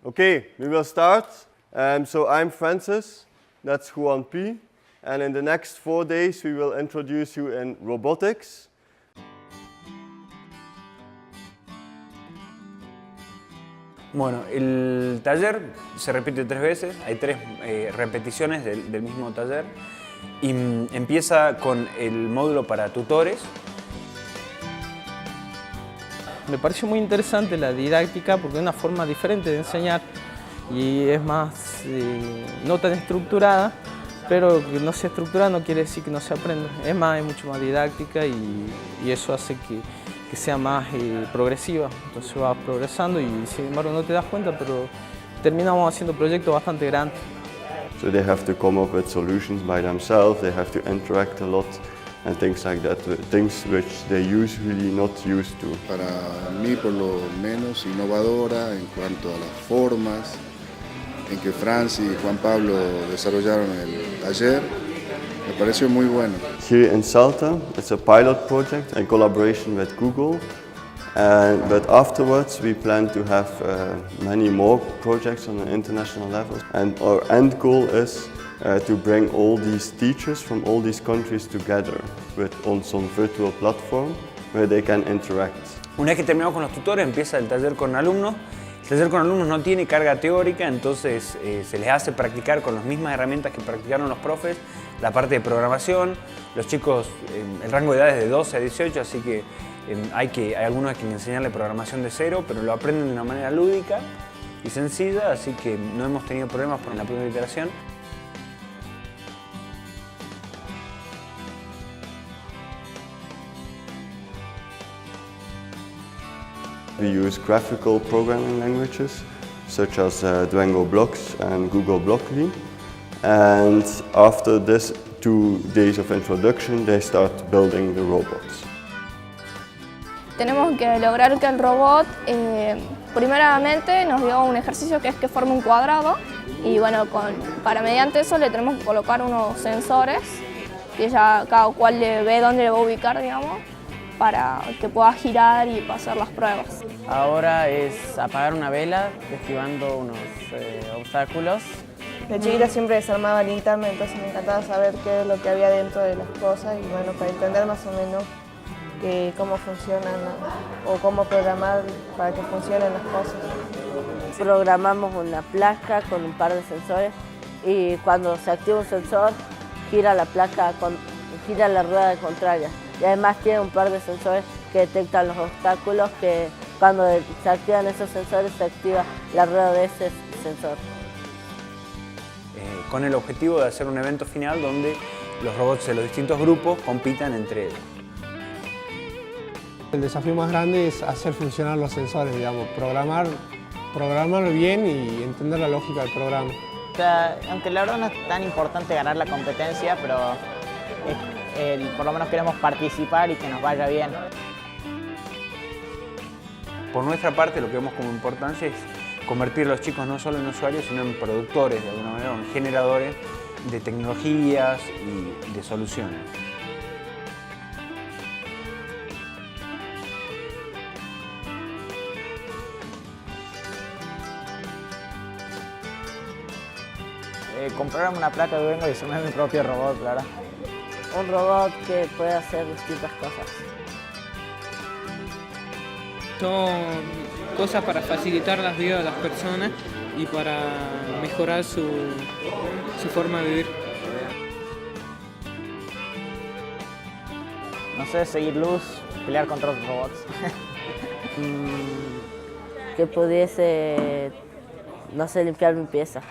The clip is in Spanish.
Okay, we will start. So I'm Francis, that's Juan P. And in the next 4 days we will introduce you in robotics. Bueno, el taller se repite 3 veces, hay 3 repeticiones del mismo taller y empieza con el módulo para tutores. Me pareció muy interesante la didáctica porque es una forma diferente de enseñar y es más, no tan estructurada, pero que no sea estructurada no quiere decir que no se aprenda. Es mucho más didáctica y eso hace que sea más progresiva. Entonces vas progresando y sin embargo no te das cuenta, pero terminamos haciendo proyectos bastante grandes. So they have to come up with solutions by themselves, they have to interact a lot and things like that, things which they usually not used to. Para mí, por lo menos, innovadora en cuanto a las formas en que Franz y Juan Pablo desarrollaron el taller. Me pareció muy bueno. Here in Salta, it's a pilot project in collaboration with Google. But afterwards, we plan to have many more projects on an international level. And our end goal is to bring all these teachers from all these countries together on some virtual platform where they can interact. Una vez que terminamos con los tutores, empieza el taller con alumnos. El taller con alumnos no tiene carga teórica, entonces se les hace practicar con las mismas herramientas que practicaron los profes, la parte de programación. Los chicos, el rango de edad es de 12 a 18, así que hay algunos a quienes enseñarle programación de cero, pero lo aprenden de una manera lúdica y sencilla, así que no hemos tenido problemas por la primera iteración. We use graphical programming languages such as Django Blocks and Google Blockly. And after this 2 days of introduction, they start building the robots. Tenemos que lograr que el robot, primeramente nos dio un ejercicio que es que forme un cuadrado y bueno, para mediante eso le tenemos que colocar unos sensores y cada cual le ve dónde le va a ubicar, digamos, para que pueda girar y pasar las pruebas. Ahora es apagar una vela esquivando unos obstáculos. De chiquita siempre desarmaba linterna, entonces me encantaba saber qué es lo que había dentro de las cosas y bueno, para entender más o menos cómo funcionan o cómo programar para que funcionen las cosas. Programamos una placa con un par de sensores y cuando se activa un sensor gira la placa, gira la rueda contraria. Y además tiene un par de sensores que detectan los obstáculos, que cuando se activan esos sensores se activa la rueda de ese sensor. Con el objetivo de hacer un evento final donde los robots de los distintos grupos compitan entre ellos. El desafío más grande es hacer funcionar los sensores, digamos, programar bien y entender la lógica del programa. O sea, aunque la verdad no es tan importante ganar la competencia, pero por lo menos queremos participar y que nos vaya bien. Por nuestra parte, lo que vemos como importancia es convertir a los chicos no solo en usuarios, sino en productores, de alguna manera, en generadores de tecnologías y de soluciones. Comprarme una placa de Duolingo y diseñar mi propio robot, claro. Un robot que puede hacer distintas cosas. Son cosas para facilitar las vidas de las personas y para mejorar su forma de vivir. No sé, seguir luz, pelear contra otros robots. Que pudiese, no sé, limpiar mi pieza.